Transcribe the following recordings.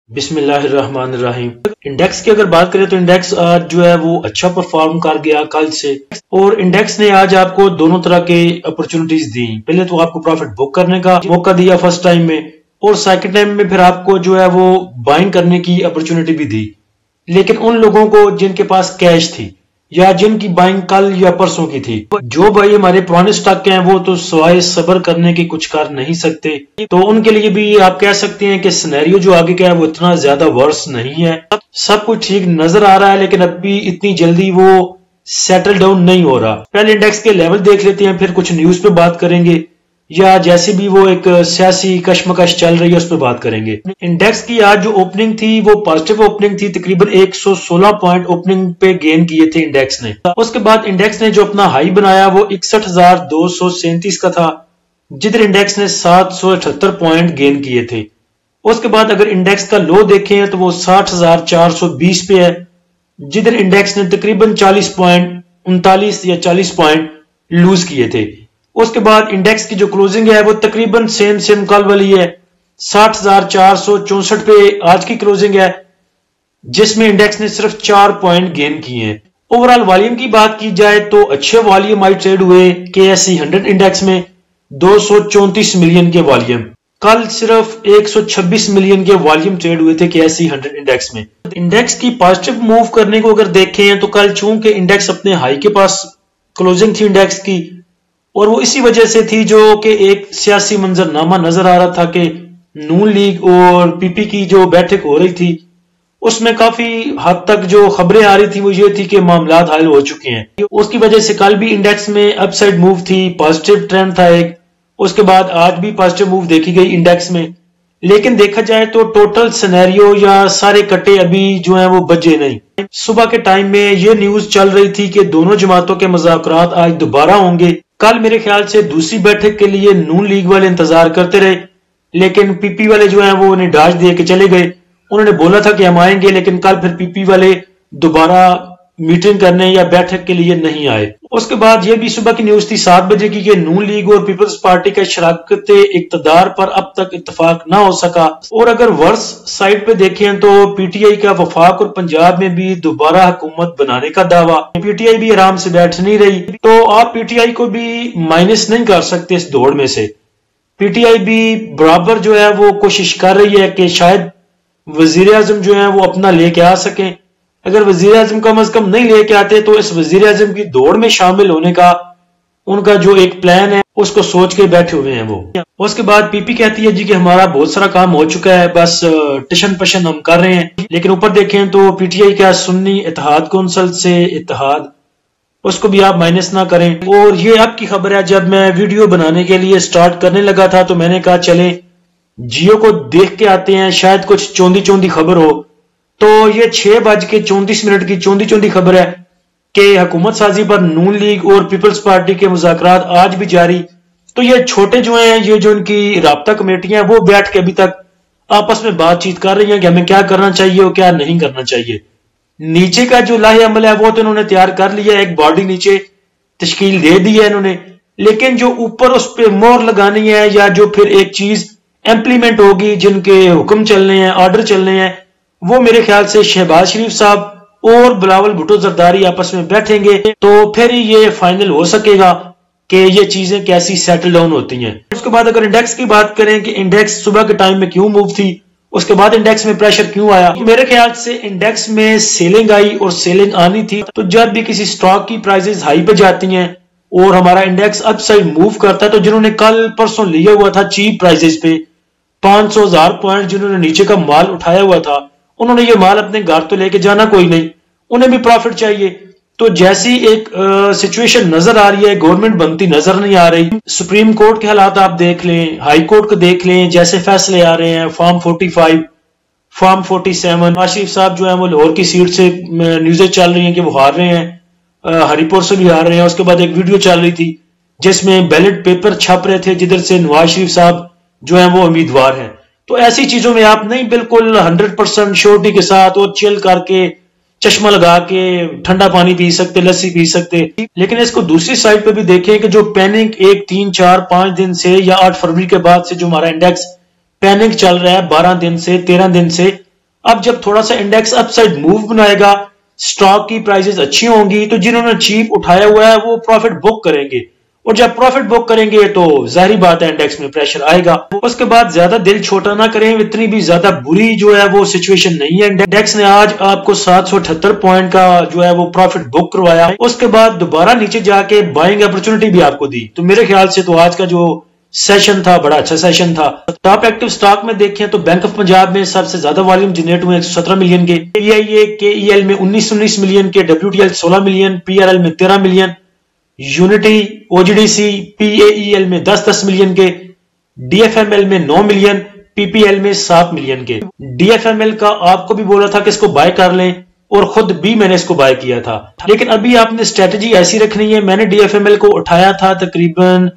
بسم اللہ الرحمن الرحیم۔ انڈیکس کی اگر بات کریں تو انڈیکس آج جو ہے وہ اچھا پرفارم کر گیا کل سے، اور انڈیکس نے آج آپ کو دونوں طرح کے اپرچونٹیز دی۔ پہلے تو آپ کو پروفٹ بک کرنے کا موقع دیا فرسٹ ٹائم میں، اور سیکنڈ ٹائم میں پھر آپ کو جو ہے وہ بائنگ کرنے کی اپرچونٹی بھی دی۔ لیکن ان لوگوں کو جن کے پاس کیش تھی یا جن کی بائنگ کل یا پرسوں کی تھی، جو بھائی ہمارے پرانے سٹاک ہیں وہ تو سوائے صبر کرنے کے کچھ کر نہیں سکتے، تو ان کے لیے بھی آپ کہہ سکتے ہیں کہ سینیریو جو آگے کا ہے وہ اتنا زیادہ ورس نہیں ہے۔ سب کچھ ٹھیک نظر آ رہا ہے، لیکن اب بھی اتنی جلدی وہ سیٹل ڈاؤن نہیں ہو رہا۔ پہلے انڈیکس کے لیول دیکھ لیتے ہیں، پھر کچھ نیوز پہ بات کریں گے، یا جیسے بھی وہ ایک سیاسی کشمکش چل رہی ہے اس پہ بات کریں گے۔ انڈیکس کی آج جو اوپننگ تھی وہ پازیٹیو اوپننگ تھی، تقریباً 116 پوائنٹ اوپننگ پہ گین کیے تھے انڈیکس نے۔ اس کے بعد انڈیکس نے جو اپنا ہائی بنایا وہ 61,237 کا تھا، جدھر انڈیکس نے 778 پوائنٹ گین کیے تھے۔ اس کے بعد اگر انڈیکس کا لو دیکھیں تو وہ 60,420 پہ ہے، جدھر انڈیکس نے تقریباً 39 یا 40 پوائنٹ لوز کیے تھے۔ اس کے بعد انڈیکس کی جو کلوزنگ ہے وہ تقریباً سیم کل والی ہے، 60,464 پہ آج کی کلوزنگ ہے، جس میں انڈیکس نے صرف 4 پوائنٹ گین کیے ہیں۔ اوورال والیوم کی بات کی جائے تو اچھے والیوم آئی ٹریڈ ہوئے KSE 100 انڈیکس میں، 234 ملین کے والیوم۔ کل صرف 126 ملین کے والیوم ٹریڈ ہوئے تھے KSE 100 انڈیکس میں۔ انڈیکس کی پازیٹیو موو کرنے کو اگر دیکھیں تو کل چونکہ انڈیکس اپنے ہائی کے پاس کلوزنگ تھی انڈیکس کی، اور وہ اسی وجہ سے تھی جو کہ ایک سیاسی منظرنامہ نظر آ رہا تھا کہ نون لیگ اور PP کی جو بیٹھک ہو رہی تھی اس میں کافی حد تک جو خبریں آ رہی تھی وہ یہ تھی کہ معاملات حل ہو چکے ہیں۔ اس کی وجہ سے کل بھی انڈیکس میں اپ سائڈ موو تھی، پازیٹیو ٹرینڈ تھا ایک۔ اس کے بعد آج بھی پازیٹیو موو دیکھی گئی انڈیکس میں، لیکن دیکھا جائے تو ٹوٹل سینیریو یا سارے کٹے ابھی جو ہیں وہ بجے نہیں۔ صبح کے ٹائم میں یہ نیوز چل رہی تھی کہ دونوں جماعتوں کے مذاکرات آج دوبارہ ہوں گے۔ کل میرے خیال سے دوسری بیٹھک کے لیے نون لیگ والے انتظار کرتے رہے، لیکن PP والے جو ہیں وہ انہیں ڈاج دے کے چلے گئے۔ انہوں نے بولا تھا کہ ہم آئیں گے، لیکن کل پھر PP والے دوبارہ میٹنگ کرنے یا بیٹھک کے لیے نہیں آئے۔ اس کے بعد یہ بھی صبح کی نیوز تھی 7 بجے کی کہ نون لیگ اور پیپلز پارٹی کا شراکت اقتدار پر اب تک اتفاق نہ ہو سکا۔ اور اگر ورس سائڈ پہ دیکھیں تو PTI کا وفاق اور پنجاب میں بھی دوبارہ حکومت بنانے کا دعویٰ۔ PTI بھی آرام سے بیٹھ نہیں رہی، تو آپ PTI کو بھی مائنس نہیں کر سکتے اس دوڑ میں سے۔ PTI بھی برابر جو ہے وہ کوشش کر رہی ہے کہ شاید وزیر اعظم جو ہیں وہ اپنا لے کے آ سکیں۔ اگر وزیر اعظم کم از کم نہیں لے کے آتے تو اس وزیر اعظم کی دوڑ میں شامل ہونے کا ان کا جو ایک پلان ہے اس کو سوچ کے بیٹھے ہوئے ہیں وہ۔ اس کے بعد PP کہتی ہے جی کہ ہمارا بہت سارا کام ہو چکا ہے، بس ٹشن پشن ہم کر رہے ہیں۔ لیکن اوپر دیکھیں تو PTI کا سنی اتحاد کونسل سے اتحاد، اس کو بھی آپ مائنس نہ کریں۔ اور یہ اب کی خبر ہے، جب میں ویڈیو بنانے کے لیے سٹارٹ کرنے لگا تھا تو میں نے کہا چلیں جیو کو دیکھ کے آتے ہیں، شاید کچھ چوندی خبر ہو۔ تو یہ 6:34 کی چوندی خبر ہے کہ حکومت سازی پر نون لیگ اور پیپلز پارٹی کے مذاکرات آج بھی جاری۔ تو یہ چھوٹے جو ہیں، یہ جو ان کی رابطہ کمیٹیاں وہ بیٹھ کے ابھی تک آپس میں بات چیت کر رہی ہیں کہ ہمیں کیا کرنا چاہیے اور کیا نہیں کرنا چاہیے۔ نیچے کا جو لاہ عمل ہے وہ تو انہوں نے تیار کر لیا ہے، ایک باڈی نیچے تشکیل دے دی ہے انہوں نے، لیکن جو اوپر اس پہ مہر لگانی ہے یا جو پھر ایک چیز امپلیمنٹ ہوگی، جن کے حکم چلنے ہیں، آرڈر چلنے ہیں، وہ میرے خیال سے شہباز شریف صاحب اور بلاول بھٹو زرداری آپس میں بیٹھیں گے تو پھر ہی یہ فائنل ہو سکے گا کہ یہ چیزیں کیسی سیٹل ڈاؤن ہوتی ہیں۔ اس کے بعد اگر انڈیکس کی بات کریں کہ انڈیکس صبح کے ٹائم میں کیوں موو تھی، اس کے بعد انڈیکس میں پریشر کیوں آیا، میرے خیال سے انڈیکس میں سیلنگ آئی اور سیلنگ آنی تھی۔ تو جب بھی کسی سٹاک کی پرائزز ہائی پہ جاتی ہیں اور ہمارا انڈیکس اپ سائڈ موو کرتا ہے، تو جنہوں نے کل پرسوں لیا ہوا تھا چیپ پرائزز پہ 500,000 پوائنٹ جنہوں نے نیچے کا مال اٹھایا ہوا تھا، انہوں نے یہ مال اپنے گھر تو لے کے جانا کوئی نہیں، انہیں بھی پروفٹ چاہیے۔ تو جیسی ایک سچویشن نظر آ رہی ہے، گورنمنٹ بنتی نظر نہیں آ رہی۔ سپریم کورٹ کے حالات آپ دیکھ لیں، ہائی کورٹ کو دیکھ لیں، جیسے فیصلے آ رہے ہیں، فارم 45، فارم 47، نواز شریف صاحب جو ہیں وہ لاہور کی سیٹ سے نیوزیں چل رہی ہیں کہ وہ ہار رہے ہیں، ہری پور سے بھی ہار رہے ہیں۔ اس کے بعد ایک ویڈیو چل رہی تھی جس میں بیلٹ پیپر چھپ رہے تھے جدھر سے نواز شریف صاحب جو ہیں وہ امیدوار ہیں۔ تو ایسی چیزوں میں آپ نہیں بالکل 100% شورٹی کے ساتھ اور چل کر کے چشمہ لگا کے ٹھنڈا پانی پی سکتے، لسی پی سکتے۔ لیکن اس کو دوسری سائڈ پہ بھی دیکھیں کہ جو پینک ایک 3 4 5 دن سے یا 8 فروری کے بعد سے جو ہمارا انڈیکس پینک چل رہا ہے 12 دن سے 13 دن سے، اب جب تھوڑا سا انڈیکس اپ سائڈ موو بنائے گا، سٹاک کی پرائزز اچھی ہوں گی، تو جنہوں نے چیپ اٹھایا ہوا ہے وہ پروفٹ بک کریں گے، اور جب پروفٹ بک کریں گے تو ظاہری بات ہے انڈیکس میں پریشر آئے گا۔ اس کے بعد زیادہ دل چھوٹا نہ کریں، اتنی بھی زیادہ بری جو ہے وہ سچویشن نہیں ہے۔ انڈیکس نے آج آپ کو 778 پوائنٹ کا جو ہے وہ پروفٹ بک کروایا، اس کے بعد دوبارہ نیچے جا کے بائنگ اپرچونٹی بھی آپ کو دی، تو میرے خیال سے تو آج کا جو سیشن تھا بڑا اچھا سیشن تھا۔ ٹاپ ایکٹیو سٹاک میں دیکھیں تو بینک آف پنجاب میں سب سے زیادہ والیوم جنریٹ ہوئے 117 ملین کے، پی آئی اے کے ای ایل میں 19 ملین کے، W T L 16 million, P R L میں 13 ملین، یونٹی او جی ڈی سی پی اے ای ایل میں 10 ملین کے، ڈی ایف ایم ایل میں 9 ملین، پی پی ایل میں 7 ملین کے۔ ڈی ایف ایم ایل کا آپ کو بھی بولا تھا کہ اس کو بائی کر لیں، اور خود بھی میں نے اس کو بائی کیا تھا، لیکن ابھی آپ نے اسٹریٹجی ایسی رکھنی ہے۔ میں نے ڈی ایف ایم ایل کو اٹھایا تھا تقریباً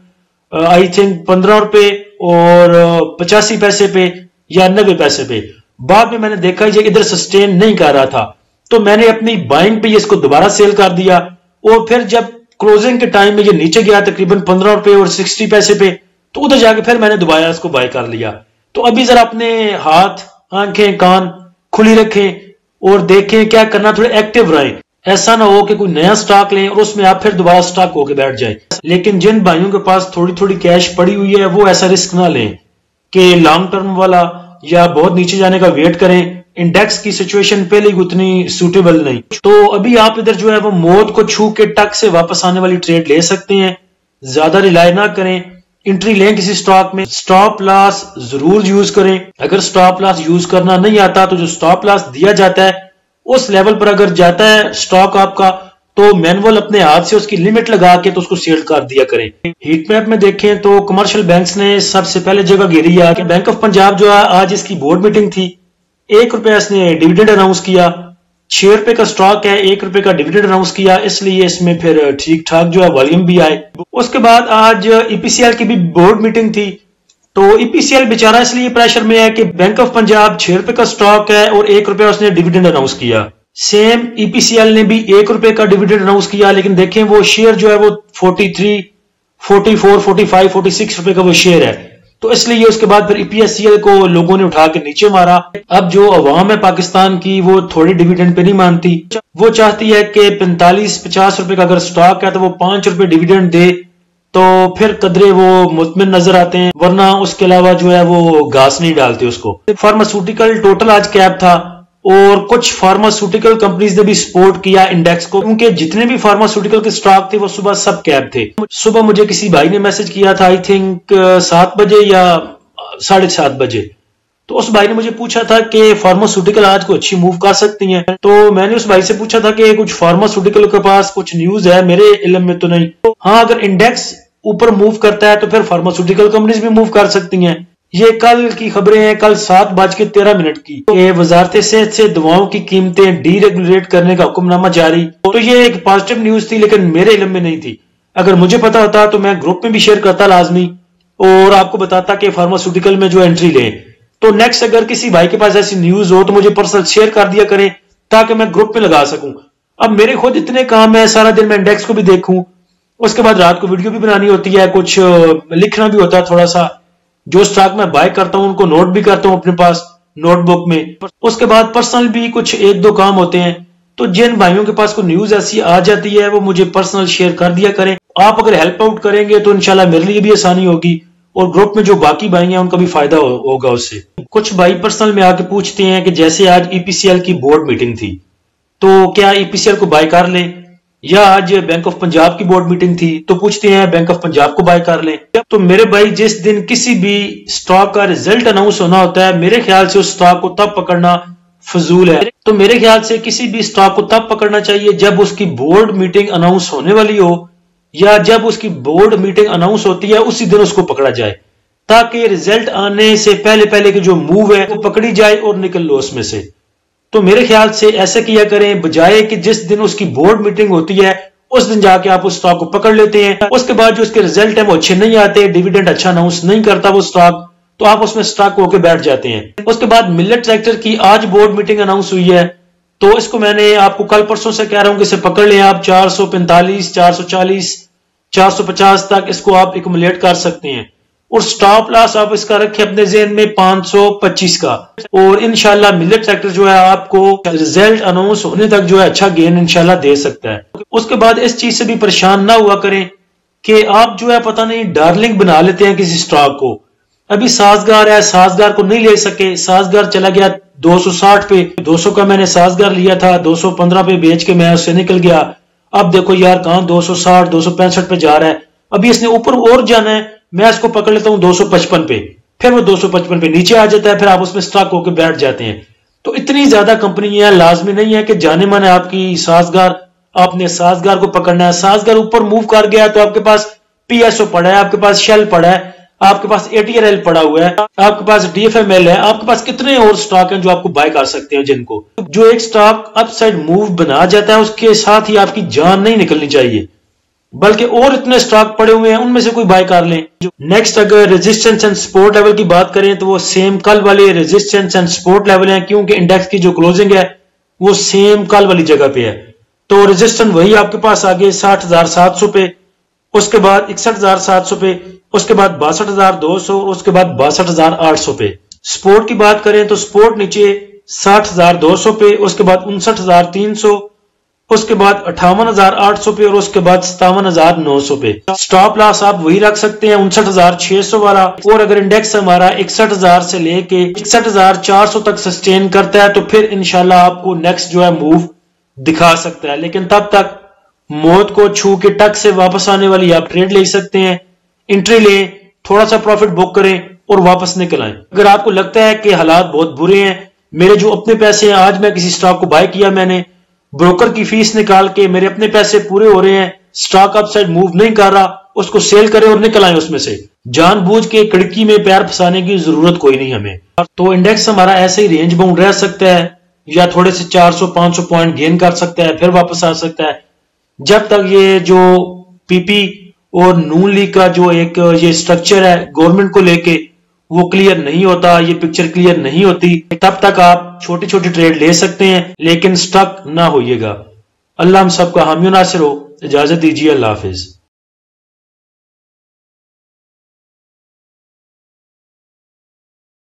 آئی تھنک 15 روپے اور 85 پیسے پہ یا 90 پیسے پہ، بعد میں نے دیکھا یہ ادھر سسٹین نہیں کر رہا تھا، تو میں نے اپنی بائنگ پہ اس کو دوبارہ سیل کر دیا، اور پھر جب کلوزنگ کے ٹائم میں یہ نیچے گیا تقریباً 15 روپے اور 60 پیسے پہ، تو ادھر جا کے پھر میں نے دوبارہ اس کو بائی کر لیا۔ تو ابھی ذرا اپنے ہاتھ، آنکھیں، کان کھلی رکھیں اور دیکھیں کیا کرنا، تھوڑے ایکٹیو رہیں، ایسا نہ ہو کہ کوئی نیا سٹاک لیں اور اس میں آپ پھر دوبارہ سٹاک ہو کے بیٹھ جائیں۔ لیکن جن بھائیوں کے پاس تھوڑی تھوڑی کیش پڑی ہوئی ہے وہ ایسا رسک نہ لیں کہ لانگ ٹرم والا یا بہت نیچے جانے کا ویٹ کریں، انڈیکس کی سچویشن پہلے ہی اتنی سوٹیبل نہیں۔ تو ابھی آپ ادھر جو ہے وہ موت کو چھو کے ٹک سے واپس آنے والی ٹریڈ لے سکتے ہیں، زیادہ ریلائی نہ کریں، انٹری لیں کسی سٹاک میں، سٹاپ لاس ضرور یوز کریں۔ اگر سٹاپ لاس یوز کرنا نہیں آتا تو جو سٹاپ لاس دیا جاتا ہے اس لیول پر اگر جاتا ہے سٹاک آپ کا، تو مینول اپنے ہاتھ سے اس کی لمٹ لگا کے تو اس کو سیل کر دیا کریں۔ ہیٹ میپ میں دیکھیں تو کمرشل بینکس نے سب سے پہلے جگہ گھیری ہے کہ بینک آف پنجاب جو ہے آج اس کی بورڈ میٹنگ تھی، 1 روپے اس نے ڈیویڈنڈ اناؤنس کیا، 6 روپے کا سٹاک ہے، 1 روپے کا ڈیویڈنڈ اناؤنس کیا، اس لیے اس میں پھر ٹھیک ٹھاک جو ہے والیوم بھی آئے۔ اس کے بعد آج ای پی سی ایل کی بھی بورڈ میٹنگ تھی، تو ای پی سی ایل بیچارہ اس لیے پریشر میں ہے کہ بینک آف پنجاب 6 روپے کا سٹاک ہے اور 1 روپے اس نے ڈیویڈنڈ اناؤنس کیا۔ سیم ای پی سی ایل نے بھی 1 روپے کا ڈیویڈنڈ اناؤنس کیا، لیکن دیکھیں وہ شیئر جو ہے وہ 43 44 45 46 روپے کا وہ شیئر ہے، تو اس لیے اس کے بعد پھر ای پی ایس سی ایل کو لوگوں نے اٹھا کے نیچے مارا۔ اب جو عوام ہے پاکستان کی وہ تھوڑی ڈیویڈنڈ پہ نہیں مانتی، وہ چاہتی ہے کہ 45-50 روپے کا اگر سٹاک ہے تو وہ 5 روپے ڈیویڈنڈ دے، تو پھر قدرے وہ مطمئن نظر آتے ہیں، ورنہ اس کے علاوہ جو ہے وہ گھاس نہیں ڈالتے اس کو۔ فارماسیوٹیکل ٹوٹل آج کیپ تھا، اور کچھ فارماسیوٹیکل کمپنیز نے بھی سپورٹ کیا انڈیکس کو، کیونکہ جتنے بھی فارماسیوٹیکل کے سٹاک تھے وہ صبح سب کیپ تھے۔ صبح مجھے کسی بھائی نے میسج کیا تھا آئی تھنک 7 بجے یا 7:30 بجے، تو اس بھائی نے مجھے پوچھا تھا کہ فارماسیوٹیکل آج کو اچھی موو کر سکتی ہیں، تو میں نے اس بھائی سے پوچھا تھا کہ کچھ فارماسیوٹیکل کے پاس کچھ نیوز ہے، میرے علم میں تو نہیں۔ ہاں اگر انڈیکس اوپر موو کرتا ہے تو پھر فارماسیوٹیکل کمپنیز بھی موو کر سکتی ہیں۔ یہ کل کی خبریں ہیں، کل 7:13 کی، کہ وزارت صحت سے دواؤں کی قیمتیں ڈی ریگولیٹ کرنے کا حکم نامہ جاری۔ تو یہ ایک پازیٹیو نیوز تھی، لیکن میرے علم میں نہیں تھی۔ اگر مجھے پتا ہوتا تو میں گروپ میں بھی شیئر کرتا لازمی، اور آپ کو بتاتا کہ فارماسیوٹیکل میں جو انٹری لیں۔ تو نیکسٹ اگر کسی بھائی کے پاس ایسی نیوز ہو تو مجھے پرسنل شیئر کر دیا کریں تاکہ میں گروپ میں لگا سکوں۔ اب میرے خود اتنے کام ہے، سارا دن میں انڈیکس کو بھی دیکھوں، اس کے بعد رات کو ویڈیو بھی بنانی ہوتی ہے، کچھ لکھنا بھی ہوتا ہے تھوڑا سا، جو سٹاک میں بائی کرتا ہوں ان کو نوٹ بھی کرتا ہوں اپنے پاس نوٹ بک میں، اس کے بعد پرسنل بھی کچھ 1-2 کام ہوتے ہیں۔ تو جن بھائیوں کے پاس کوئی نیوز ایسی آ جاتی ہے وہ مجھے پرسنل شیئر کر دیا کریں۔ آپ اگر ہیلپ آؤٹ کریں گے تو انشاءاللہ میرے لیے بھی آسانی ہوگی، اور گروپ میں جو باقی بھائی ہیں ان کا بھی فائدہ ہوگا اس سے۔ کچھ بھائی پرسنل میں آ کے پوچھتے ہیں کہ جیسے آج ای پی سی ایل کی بورڈ میٹنگ تھی تو کیا ای پی سی ایل کو بائی کر لیں، یا آج بینک آف پنجاب کی بورڈ میٹنگ تھی تو پوچھتے ہیں بینک آف پنجاب کو بائی کر لیں۔ تو میرے بھائی جس دن کسی بھی سٹاک کا ریزلٹ اناؤنس ہونا ہوتا ہے، میرے خیال سے اس سٹاک کو تب پکڑنا فضول ہے۔ تو میرے خیال سے کسی بھی سٹاک کو تب پکڑنا چاہیے جب اس کی بورڈ میٹنگ اناؤنس ہونے والی ہو، یا جب اس کی بورڈ میٹنگ اناؤنس ہوتی ہے اسی دن اس کو پکڑا جائے، تاکہ ریزلٹ آنے سے پہلے کی جو موو ہے وہ پکڑی جائے اور نکل لو اس میں سے۔ تو میرے خیال سے ایسا کیا کریں، بجائے کہ جس دن اس کی بورڈ میٹنگ ہوتی ہے اس دن جا کے آپ اس سٹاک کو پکڑ لیتے ہیں، اس کے بعد جو اس کے ریزلٹ ہیں وہ اچھے نہیں آتے، ڈیویڈنڈ اچھا اناؤنس نہیں کرتا وہ سٹاک، تو آپ اس میں سٹاک ہو کے بیٹھ جاتے ہیں۔ اس کے بعد ملٹ ٹریکٹر کی آج بورڈ میٹنگ اناؤنس ہوئی ہے، تو اس کو میں نے آپ کو کل پرسوں سے کہہ رہا ہوں کہ اسے پکڑ لیں آپ، 445 440 450 تک اس کو آپ ایکومولیٹ کر سکتے ہیں۔ اور سٹاپ لاس آپ اس کا رکھیں اپنے ذہن میں 525 کا، اور انشاءاللہ ملٹ سیکٹر جو ہے آپ کو ریزلٹ اناؤنس ہونے تک جو ہے اچھا گین انشاءاللہ دے سکتا ہے۔ اس کے بعد اس چیز سے بھی پریشان نہ ہوا کریں کہ آپ جو ہے پتہ نہیں ڈارلنگ بنا لیتے ہیں کسی سٹاک کو۔ ابھی سازگار ہے، سازگار کو نہیں لے سکے، سازگار چلا گیا 260 پہ، 200 کا میں نے سازگار لیا تھا، 215 پہ بیچ کے میں اس سے نکل گیا۔ اب دیکھو یار کہاں 260 265 پہ جا رہا ہے، ابھی اس نے اوپر اور جانا ہے، میں اس کو پکڑ لیتا ہوں 255 پہ، پھر وہ 255 پہ نیچے آ جاتا ہے، پھر آپ اس میں سٹاک ہو کے بیٹھ جاتے ہیں۔ تو اتنی زیادہ کمپنیاں لازمی نہیں ہے کہ جانے مانے آپ کی سازگار، آپ نے سازگار کو پکڑنا ہے۔ سازگار اوپر موو کر گیا تو آپ کے پاس پی ایس او پڑا ہے، آپ کے پاس شیل پڑا ہے، آپ کے پاس اے ٹی آر ایل پڑا ہوا ہے، آپ کے پاس ڈی ایف ایم ایل ہے، آپ کے پاس کتنے اور سٹاک ہیں جو آپ کو بائی کر سکتے ہیں، جن کو جو ایک سٹاک اپ سائڈ موو بنا جاتا ہے اس کے ساتھ ہی آپ کی جان نہیں نکلنی چاہیے، بلکہ اور اتنے سٹاک پڑے ہوئے ہیں ان میں سے کوئی بائی کر لیں۔ نیکسٹ اگر ریزسٹنس اینڈ سپورٹ لیول کی بات کریں تو وہ سیم کل والے ریزسٹنس اینڈ سپورٹ لیول ہیں، کیونکہ انڈیکس کی جو کلوزنگ ہے وہ سیم کل والی جگہ پہ ہے۔ تو ریزسٹنس وہی آپ کے پاس آگے 60,700 پہ، اس کے بعد 61,700 پہ، اس کے بعد 62,200، اس کے بعد 62,800 پہ۔ سپورٹ کی بات کریں تو سپورٹ نیچے 60,200 پہ، اس کے بعد 59,300، اس کے بعد 58,800 پہ، اور اس کے بعد 57,900 پہ۔ سٹاپ لاس آپ وہی رکھ سکتے ہیں 59,600 والا، اور اگر انڈیکس ہمارا 61,000 سے لے کے 61,400 تک سسٹین کرتا ہے تو پھر انشاءاللہ آپ کو نیکسٹ جو ہے موو دکھا سکتا ہے، لیکن تب تک موت کو چھو کے ٹک سے واپس آنے والی آپ ٹریڈ لے سکتے ہیں، انٹری لیں، تھوڑا سا پروفٹ بک کریں اور واپس نکل آئیں۔ اگر آپ کو لگتا ہے کہ حالات بہت برے ہیں، میرے جو اپنے پیسے ہیں، آج میں کسی سٹاک کو بائی کیا، میں نے بروکر کی فیس نکال کے میرے اپنے پیسے پورے ہو رہے ہیں، سٹاک اپ سائڈ موو نہیں کر رہا، اس کو سیل کریں اور نکل آئیں اس میں سے۔ جان بوجھ کے کڑکی میں پیر پھنسانے کی ضرورت کوئی نہیں ہمیں۔ تو انڈیکس ہمارا ایسے ہی رینج باؤنڈ رہ سکتا ہے، یا تھوڑے سے 400-500 پوائنٹ گین کر سکتا ہے، پھر واپس آ سکتا ہے، جب تک یہ جو پی پی اور نون لیگ کا جو ایک یہ سٹرکچر ہے گورنمنٹ کو لے کے وہ کلیئر نہیں ہوتا، یہ پکچر کلیئر نہیں ہوتی، تب تک آپ چھوٹی چھوٹی ٹریڈ لے سکتے ہیں، لیکن سٹک نہ ہوئیے گا۔ اللہ ہم سب کا حامی و ناصر ہو۔ اجازت دیجیے، اللہ حافظ۔